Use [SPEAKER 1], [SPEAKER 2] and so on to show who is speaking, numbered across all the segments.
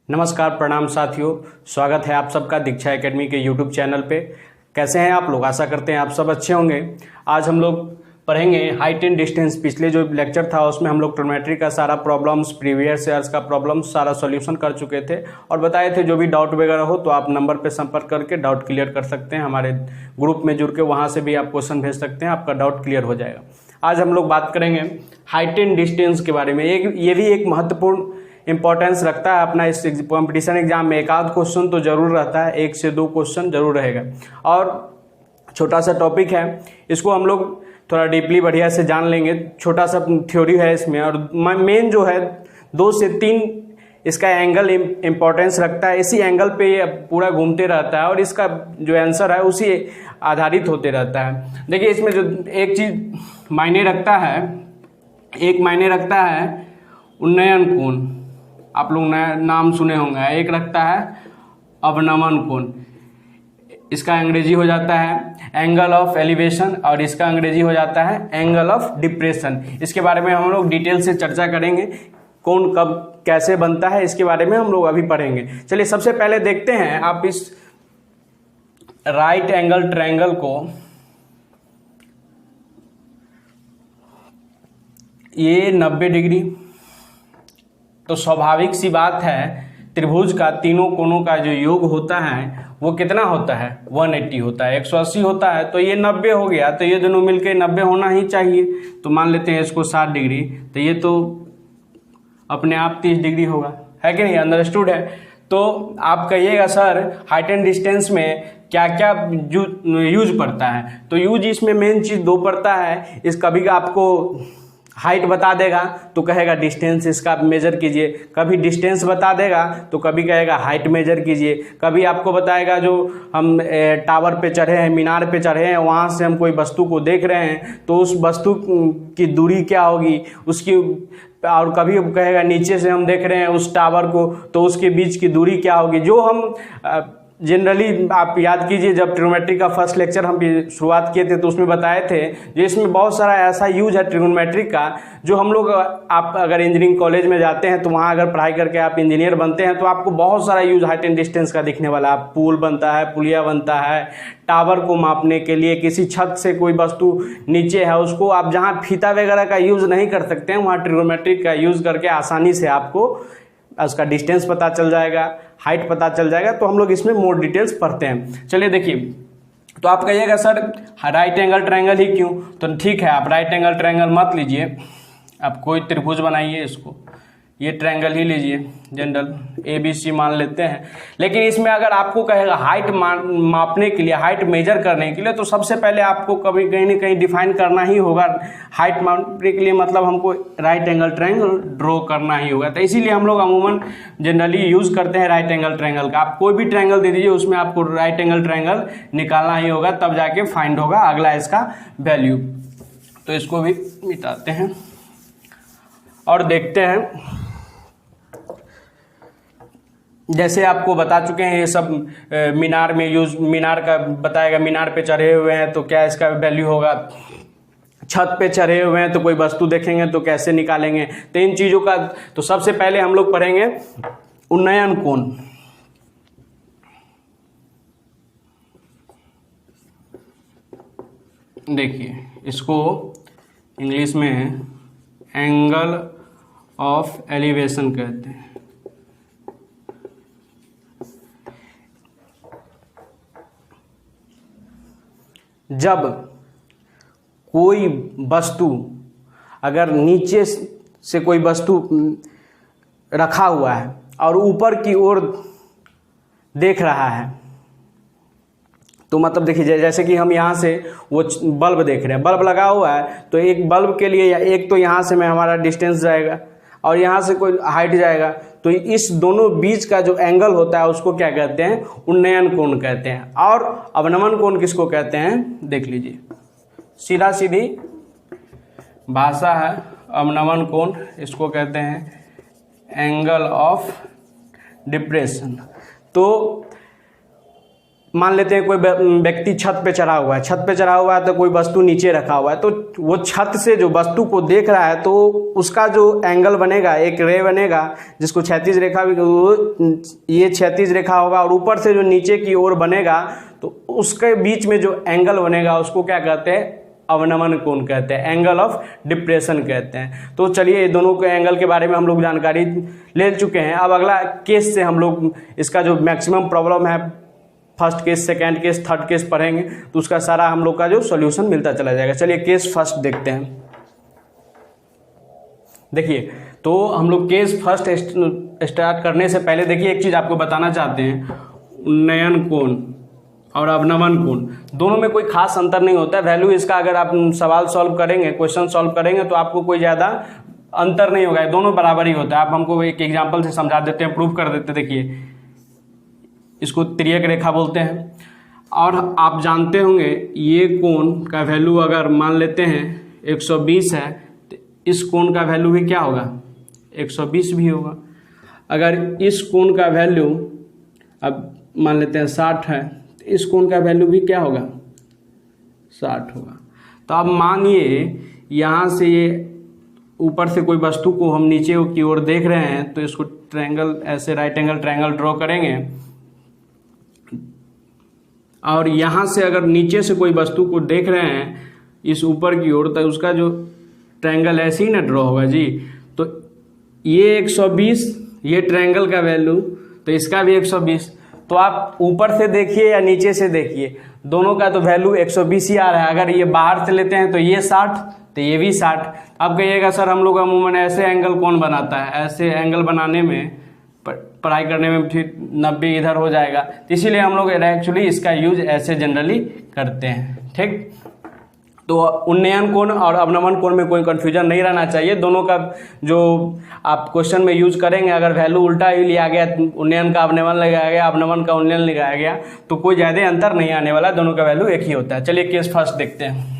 [SPEAKER 1] नमस्कार, प्रणाम साथियों। स्वागत है आप सबका दीक्षा एकेडमी के यूट्यूब चैनल पे। कैसे हैं आप लोग? आशा करते हैं आप सब अच्छे होंगे। आज हम लोग पढ़ेंगे हाइट एंड डिस्टेंस। पिछले जो लेक्चर था उसमें हम लोग ट्रिग्नोमेट्री का सारा प्रॉब्लम्स, प्रीवियस ईयर्स का प्रॉब्लम्स सारा सॉल्यूशन कर चुके थे और बताए थे जो भी डाउट वगैरह हो तो आप नंबर पे संपर्क करके डाउट क्लियर कर सकते हैं। हमारे ग्रुप में जुड़ के वहाँ से भी आप क्वेश्चन भेज सकते हैं, आपका डाउट क्लियर हो जाएगा। आज हम लोग बात करेंगे हाइट एंड डिस्टेंस के बारे में। ये भी एक महत्वपूर्ण इंपॉर्टेंस रखता है अपना इस कॉम्पिटिशन एग्जाम में। एक आध क्वेश्चन तो जरूर रहता है, 1 से 2 क्वेश्चन जरूर रहेगा। और छोटा सा टॉपिक है, इसको हम लोग थोड़ा डीपली बढ़िया से जान लेंगे। छोटा सा थ्योरी है इसमें और मेन जो है 2 से 3 इसका एंगल इम्पोर्टेंस रखता है। इसी एंगल पे ये पूरा घूमते रहता है और इसका जो आंसर है उसी आधारित होते रहता है। देखिए इसमें जो एक चीज मायने रखता है, एक मायने रखता है उन्नयन कोण। आप लोग नाम सुने होंगे। एक रखता है अवनमन कोण, इसका अंग्रेजी हो जाता है एंगल ऑफ एलिवेशन और इसका अंग्रेजी हो जाता है एंगल ऑफ डिप्रेशन। इसके बारे में हम लोग डिटेल से चर्चा करेंगे। कौन कब कैसे बनता है इसके बारे में हम लोग अभी पढ़ेंगे। चलिए सबसे पहले देखते हैं, आप इस राइट एंगल ट्रायंगल को, ये 90 डिग्री, तो स्वाभाविक सी बात है त्रिभुज का तीनों कोणों का जो योग होता है वो कितना होता है? 180 होता है। 180 होता है तो ये 90 हो गया, तो ये दोनों मिलकर 90 होना ही चाहिए। तो मान लेते हैं इसको 60 डिग्री, तो ये तो अपने आप 30 डिग्री होगा, है कि नहीं? अंडरस्टूड है। तो आप कहिएगा सर हाइट एंड डिस्टेंस में क्या क्या यूज पड़ता है? तो यूज इसमें मेन चीज 2 पड़ता है। इस कभी आपको हाइट बता देगा तो कहेगा डिस्टेंस इसका मेजर कीजिए, कभी डिस्टेंस बता देगा तो कभी कहेगा हाइट मेजर कीजिए। कभी आपको बताएगा जो हम टावर पे चढ़े हैं, मीनार पे चढ़े हैं, वहाँ से हम कोई वस्तु को देख रहे हैं तो उस वस्तु की दूरी क्या होगी उसकी, और कभी कहेगा नीचे से हम देख रहे हैं उस टावर को तो उसके बीच की दूरी क्या होगी। जो हम जनरली आप याद कीजिए, जब ट्रिग्नोमेट्री का फर्स्ट लेक्चर हम शुरुआत किए थे तो उसमें बताए थे जो इसमें बहुत सारा ऐसा यूज है ट्रिग्नोमेट्री का जो हम लोग, आप अगर इंजीनियरिंग कॉलेज में जाते हैं तो वहाँ अगर पढ़ाई करके आप इंजीनियर बनते हैं तो आपको बहुत सारा यूज हाइट एंड डिस्टेंस का दिखने वाला है। पुल बनता है, पुलिया बनता है, टावर को मापने के लिए, किसी छत से कोई वस्तु नीचे है उसको आप जहाँ फीता वगैरह का यूज नहीं कर सकते हैं वहाँ ट्रिग्नोमेट्री का यूज करके आसानी से आपको उसका डिस्टेंस पता चल जाएगा, हाइट पता चल जाएगा। तो हम लोग इसमें मोर डिटेल्स पढ़ते हैं। चलिए देखिए, तो आप कहिएगा सर राइट एंगल ट्रायंगल ही क्यों? तो ठीक है, आप राइट एंगल ट्रायंगल मत लीजिए, आप कोई त्रिभुज बनाइए, इसको ये ट्रायंगल ही लीजिए, जनरल ABC मान लेते हैं। लेकिन इसमें अगर आपको कहेगा हाइट मापने के लिए, हाइट मेजर करने के लिए, तो सबसे पहले आपको कभी कहीं ना कहीं डिफाइन करना ही होगा। हाइट मापने के लिए मतलब हमको राइट एंगल ट्रायंगल ड्रॉ करना ही होगा। तो इसीलिए हम लोग अमूमन जनरली यूज करते हैं राइट एंगल ट्रायंगल का। आप कोई भी ट्रायंगल दे दीजिए, उसमें आपको राइट एंगल ट्रायंगल निकालना ही होगा, तब जाके फाइंड होगा अगला इसका वैल्यू। तो इसको भी मिटाते हैं और देखते हैं। जैसे आपको बता चुके हैं ये सब मीनार में यूज, मीनार का बताएगा, मीनार पे चढ़े हुए हैं तो क्या इसका वैल्यू होगा, छत पे चढ़े हुए हैं तो कोई वस्तु देखेंगे तो कैसे निकालेंगे। तो इन चीजों का तो सबसे पहले हम लोग पढ़ेंगे उन्नयन कोण। देखिए इसको इंग्लिश में एंगल ऑफ एलिवेशन कहते हैं। जब कोई वस्तु, अगर नीचे से कोई वस्तु रखा हुआ है और ऊपर की ओर देख रहा है, तो मतलब देखिए जैसे कि हम यहाँ से वो बल्ब देख रहे हैं, बल्ब लगा हुआ है तो एक बल्ब के लिए एक तो यहाँ से में हमारा डिस्टेंस जाएगा और यहाँ से कोई हाइट जाएगा, तो इस दोनों बीच का जो एंगल होता है उसको क्या कहते हैं? उन्नयन कोण कहते हैं। और अवनमन कोण किसको कहते हैं? देख लीजिए, सीधा सीधी भाषा है। अवनमन कोण इसको कहते हैं एंगल ऑफ डिप्रेशन। तो मान लेते हैं कोई व्यक्ति छत पे चढ़ा हुआ है, छत पे चढ़ा हुआ है तो कोई वस्तु नीचे रखा हुआ है, तो वो छत से जो वस्तु को देख रहा है तो उसका जो एंगल बनेगा, एक रे बनेगा जिसको क्षैतिज रेखा भी, ये क्षैतिज रेखा होगा, और ऊपर से जो नीचे की ओर बनेगा तो उसके बीच में जो एंगल बनेगा उसको क्या कहते हैं, अवनमन कोण कहते हैं, एंगल ऑफ डिप्रेशन कहते हैं। तो चलिए दोनों के एंगल के बारे में हम लोग जानकारी ले चुके हैं। अब अगला केस से हम लोग इसका जो मैक्सिमम प्रॉब्लम है, first case, second case, third case पढ़ेंगे तो उसका सारा हम लोग का जो सॉल्यूशन मिलता चला जाएगा। चलिए केस फर्स्ट देखते हैं। देखिए तो हम लोग केस फर्स्ट स्टार्ट करने से पहले देखिए एक चीज आपको बताना चाहते हैं, उन्नयन कोण और अवनमन कोण दोनों में कोई खास अंतर नहीं होता है। वैल्यू इसका अगर आप सवाल सॉल्व करेंगे, क्वेश्चन सॉल्व करेंगे तो आपको कोई ज़्यादा अंतर नहीं होगा, दोनों बराबर ही होता है। आप हमको एक एग्जांपल से समझा देते हैं, प्रूव कर देते हैं। देखिए इसको तिर्यक रेखा बोलते हैं, और आप जानते होंगे ये कोण का वैल्यू अगर मान लेते हैं 120 है तो इस कोण का वैल्यू भी क्या होगा, 120 भी होगा। अगर इस कोण का वैल्यू अब मान लेते हैं 60 है तो इस कोण का वैल्यू भी क्या होगा, 60 होगा। तो अब मानिए यहाँ से ये ऊपर से कोई वस्तु को हम नीचे की ओर देख रहे हैं तो इसको ट्रायंगल, ऐसे राइट एंगल ट्रायंगल ड्रॉ करेंगे, और यहाँ से अगर नीचे से कोई वस्तु को देख रहे हैं इस ऊपर की ओर तो उसका जो ट्रायंगल ऐसे ही ना ड्रॉ होगा जी। तो ये 120, ये ट्रायंगल का वैल्यू, तो इसका भी 120। तो आप ऊपर से देखिए या नीचे से देखिए, दोनों का तो वैल्यू 120 ही आ रहा है। अगर ये बाहर से लेते हैं तो ये 60 तो ये भी 60। अब कहिएगा सर हम लोग अमूमन ऐसे एंगल कौन बनाता है, ऐसे एंगल बनाने में, पढ़ाई करने में फिर 90 इधर हो जाएगा, तो इसीलिए हम लोग एक्चुअली इसका यूज ऐसे जनरली करते हैं। ठीक, तो उन्नयन कोण और अवनमन कोण में कोई कंफ्यूजन नहीं रहना चाहिए। दोनों का जो आप क्वेश्चन में यूज करेंगे, अगर वैल्यू उल्टा ही लिया गया, उन्नयन का अवनमन लगाया गया, अवनमन का उन्नयन लगाया गया, तो कोई ज़्यादा अंतर नहीं आने वाला, दोनों का वैल्यू एक ही होता है। चलिए केस फर्स्ट देखते हैं।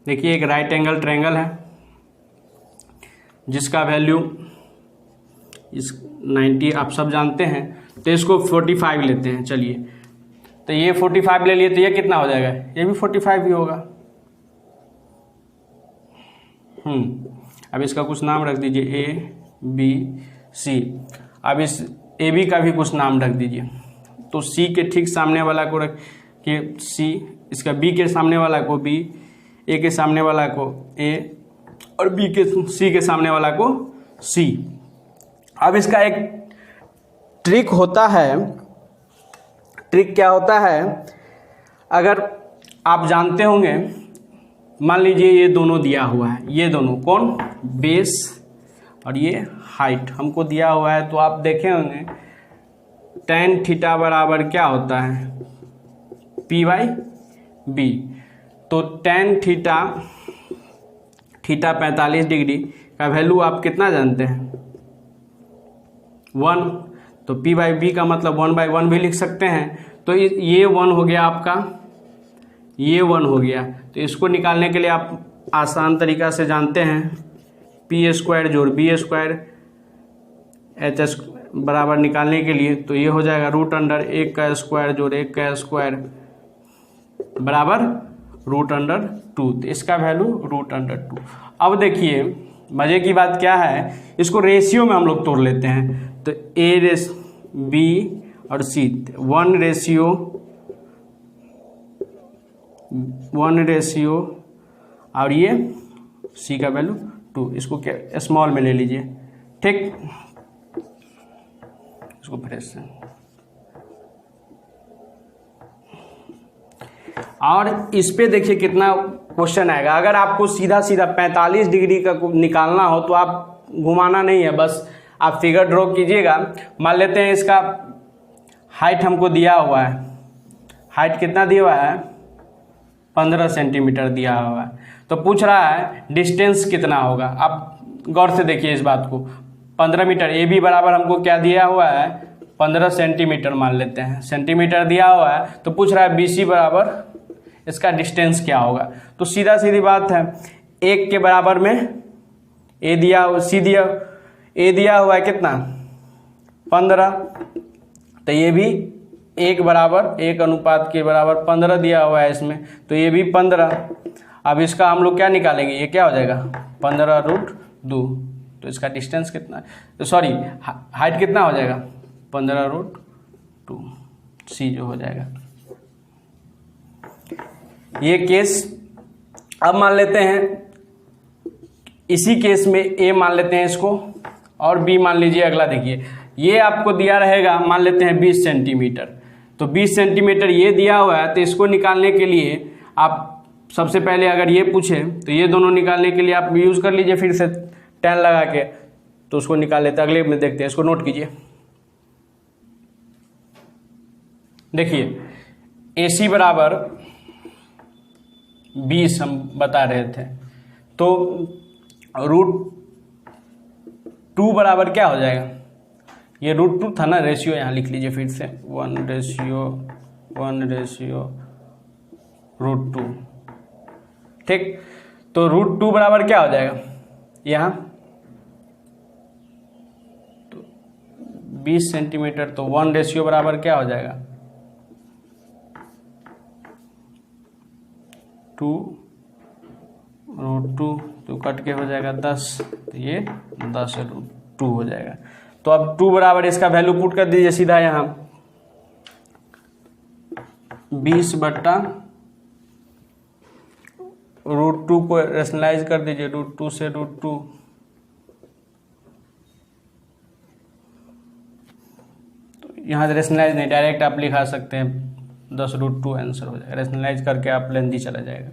[SPEAKER 1] देखिए एक राइट एंगल ट्रायंगल है जिसका वैल्यू इस 90 आप सब जानते हैं, तो इसको 45 लेते हैं। चलिए तो ये 45 ले लिए तो ये कितना हो जाएगा, ये भी 45 ही होगा। अब इसका कुछ नाम रख दीजिए, ए बी सी। अब इस ए बी का भी कुछ नाम रख दीजिए। तो सी के ठीक सामने वाला को रख के सी, इसका बी के सामने वाला को बी, ए के सामने वाला को ए, और बी के सी के सामने वाला को सी। अब इसका एक ट्रिक होता है। ट्रिक क्या होता है, अगर आप जानते होंगे, मान लीजिए ये दोनों दिया हुआ है, ये दोनों कौन, बेस और ये हाइट हमको दिया हुआ है, तो आप देखे होंगे tan थीटा बराबर क्या होता है, P/B। तो tan थीटा 45 डिग्री का वैल्यू आप कितना जानते हैं, 1। तो P/B का मतलब 1/1 भी लिख सकते हैं। तो ये 1 हो गया आपका, ये 1 हो गया। तो इसको निकालने के लिए आप आसान तरीका से जानते हैं, P² जोड़ B² HS बराबर निकालने के लिए, तो ये हो जाएगा √1 का स्क्वायर जोड़ 1 का स्क्वायर बराबर √2। तो इसका वैल्यू √2। अब देखिए मजे की बात क्या है, इसको रेशियो में हम लोग तोड़ लेते हैं। तो A/B और C 1:1 और ये C का वैल्यू 2। इसको क्या स्मॉल में ले लीजिए, ठीक। इसको फ्रेश से, और इस पे देखिए कितना क्वेश्चन आएगा। अगर आपको सीधा सीधा 45 डिग्री का निकालना हो तो आप घुमाना नहीं है, बस आप फिगर ड्रॉ कीजिएगा। मान लेते हैं इसका हाइट हमको दिया हुआ है, हाइट कितना दिया हुआ है, 15 सेंटीमीटर दिया हुआ है। तो पूछ रहा है डिस्टेंस कितना होगा। आप गौर से देखिए इस बात को, 15 मीटर। ए बी बराबर हमको क्या दिया हुआ है, 15 सेंटीमीटर मान लेते हैं, सेंटीमीटर दिया हुआ है। तो पूछ रहा है BC बराबर इसका डिस्टेंस क्या होगा। तो सीधा सीधी बात है, 1 के बराबर में ए दिया, सी दिया, ए दिया हुआ है कितना 15, तो ये भी 1:1 के बराबर 15 दिया हुआ है इसमें, तो ये भी 15। अब इसका हम लोग क्या निकालेंगे, ये क्या हो जाएगा 15√2, तो इसका डिस्टेंस कितना, तो सॉरी हाइट कितना हो जाएगा 15√2, सी जो हो जाएगा। ये केस अब मान लेते हैं, इसी केस में ए मान लेते हैं इसको, और बी मान लीजिए अगला। देखिए ये आपको दिया रहेगा, मान लेते हैं 20 सेंटीमीटर, तो 20 सेंटीमीटर ये दिया हुआ है, तो इसको निकालने के लिए आप सबसे पहले अगर ये पूछे तो ये दोनों निकालने के लिए आप यूज़ कर लीजिए फिर से tan लगा के, तो उसको निकाल लेते हैं। अगले में देखते हैं, इसको नोट कीजिए। देखिए AC बराबर 20 हम बता रहे थे, तो √2 बराबर क्या हो जाएगा, ये √2 था ना, रेशियो यहाँ लिख लीजिए फिर से 1:1/√2, ठीक। तो √2 बराबर क्या हो जाएगा यहाँ, तो 20 सेंटीमीटर, तो 1 रेशियो बराबर क्या हो जाएगा 2√2, तो कट के हो जाएगा 10, तो ये 10√2 हो जाएगा। तो अब 2 बराबर इसका वैल्यू पुट कर दीजिए सीधा यहाँ 20/√2 को रेशनलाइज कर दीजिए, √2 से √2, तो यहाँ से रेशनलाइज नहीं, डायरेक्ट आप लिखा सकते हैं 10√2 आंसर हो जाएगा। रेशनलाइज करके आप लेंथी चला जाएगा।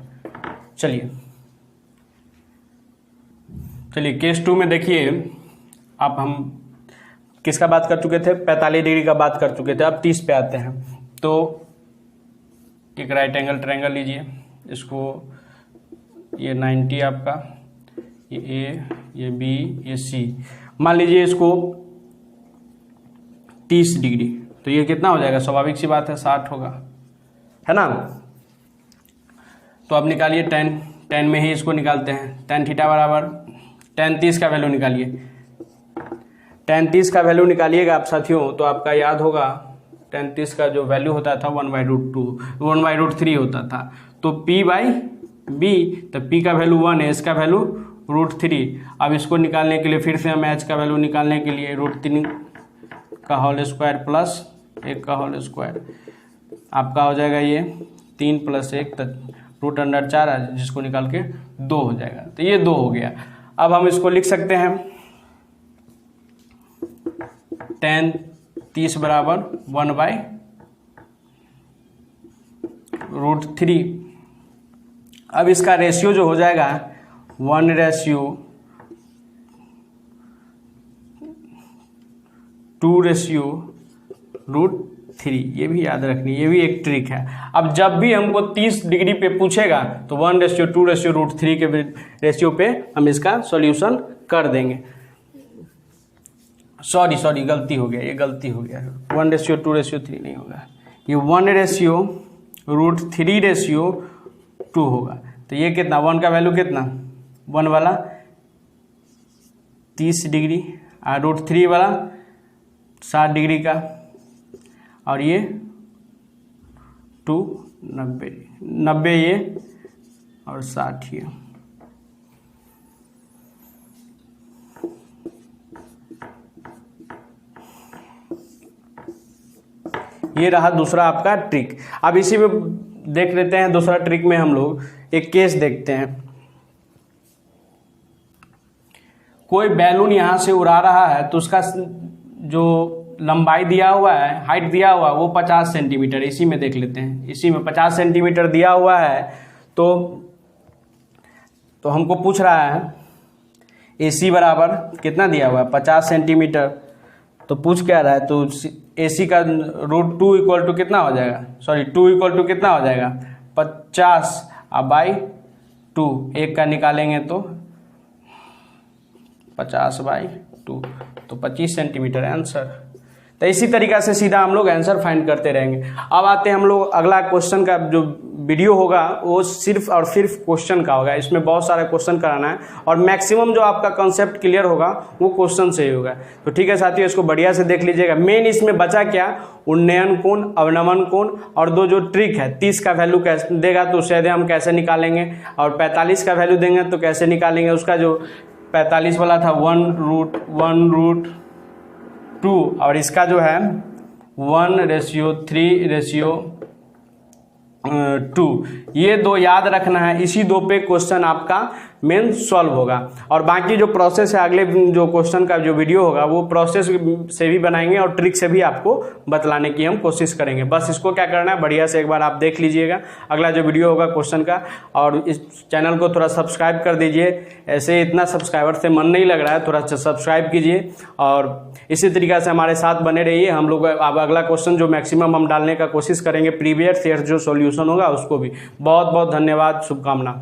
[SPEAKER 1] चलिए केस 2 में देखिए, आप हम किसका बात कर चुके थे, 45 डिग्री का बात कर चुके थे, अब 30 पे आते हैं। तो एक राइट एंगल ट्रायंगल लीजिए, इसको ये 90 आपका, ये ए, ये बी, ये सी, मान लीजिए इसको 30 डिग्री, तो ये कितना हो जाएगा, स्वाभाविक सी बात है 60 होगा, है ना। तो अब निकालिए tan में ही इसको निकालते हैं, tan थीटा बराबर tan 30 का वैल्यू निकालिए, tan 30 का वैल्यू निकालिएगा आप साथियों, तो आपका याद होगा tan 30 का जो वैल्यू होता था 1/√3 होता था, तो p/b, तो p का वैल्यू 1 है, इसका वैल्यू √3। अब इसको निकालने के लिए फिर से हम h का वैल्यू निकालने के लिए √3 का होल स्क्वायर प्लस 1 का होल स्क्वायर, आपका हो जाएगा ये 3 + 1, तो √4 है, जिसको निकाल के 2 हो जाएगा, तो ये 2 हो गया। अब हम इसको लिख सकते हैं tan 30 बराबर 1/√3। अब इसका रेशियो जो हो जाएगा 1:2/√3, ये भी याद रखनी, ये भी एक ट्रिक है। अब जब भी हमको 30 डिग्री पे पूछेगा तो 1:2/√3 के रेशियो पे हम इसका सॉल्यूशन कर देंगे। सॉरी गलती हो गया, ये गलती हो गया, 1:2/3 नहीं होगा, ये 1:√3/2 होगा। तो ये कितना, 1 का वैल्यू कितना, 1 वाला 30 डिग्री और √3 वाला 60 डिग्री का, और ये 90 ये और 60 ये। ये रहा दूसरा आपका ट्रिक। अब इसी में देख लेते हैं, दूसरा ट्रिक में हम लोग एक केस देखते हैं। कोई बैलून यहां से उड़ा रहा है, तो उसका जो लंबाई दिया हुआ है, हाइट दिया हुआ है, वो 50 सेंटीमीटर। इसी में देख लेते हैं, इसी में 50 सेंटीमीटर दिया हुआ है। तो हमको पूछ रहा है AC बराबर कितना दिया हुआ है, 50 सेंटीमीटर। तो पूछ क्या रहा है, तो AC का √2 इक्वल टू कितना हो जाएगा, सॉरी 2 इक्वल टू कितना हो जाएगा 50/2, 1 का निकालेंगे तो 50/2, तो 25 सेंटीमीटर आंसर। तो इसी तरीक़ा से सीधा हम लोग आंसर फाइंड करते रहेंगे। अब आते हैं हम लोग अगला क्वेश्चन का जो वीडियो होगा वो सिर्फ और सिर्फ क्वेश्चन का होगा। इसमें बहुत सारे क्वेश्चन कराना है और मैक्सिमम जो आपका कॉन्सेप्ट क्लियर होगा वो क्वेश्चन से ही होगा। तो ठीक है साथियों, इसको बढ़िया से देख लीजिएगा। मेन इसमें बचा क्या, उन्नयन कोण, अवनमन कोण और दो जो ट्रिक है, 30 का वैल्यू कैसे देगा तो उसे हम कैसे निकालेंगे, और 45 का वैल्यू देंगे तो कैसे निकालेंगे। उसका जो 45 वाला था 1/√2 और इसका जो है 1:3:2, ये दो याद रखना है। इसी दो पे क्वेश्चन आपका मेन सॉल्व होगा और बाकी जो प्रोसेस है अगले जो क्वेश्चन का जो वीडियो होगा वो प्रोसेस से भी बनाएंगे और ट्रिक से भी आपको बतलाने की हम कोशिश करेंगे। बस इसको क्या करना है, बढ़िया से एक बार आप देख लीजिएगा अगला जो वीडियो होगा क्वेश्चन का, और इस चैनल को थोड़ा सब्सक्राइब कर दीजिए। ऐसे इतना सब्सक्राइबर से मन नहीं लग रहा है, थोड़ा सब्सक्राइब कीजिए और इसी तरीक़े से हमारे साथ बने रहिए। हम लोग अब अगला क्वेश्चन जो मैक्सिमम हम डालने का कोशिश करेंगे प्रीवियस ईयर जो सॉल्यूशन होगा उसको भी। बहुत बहुत धन्यवाद, शुभकामना।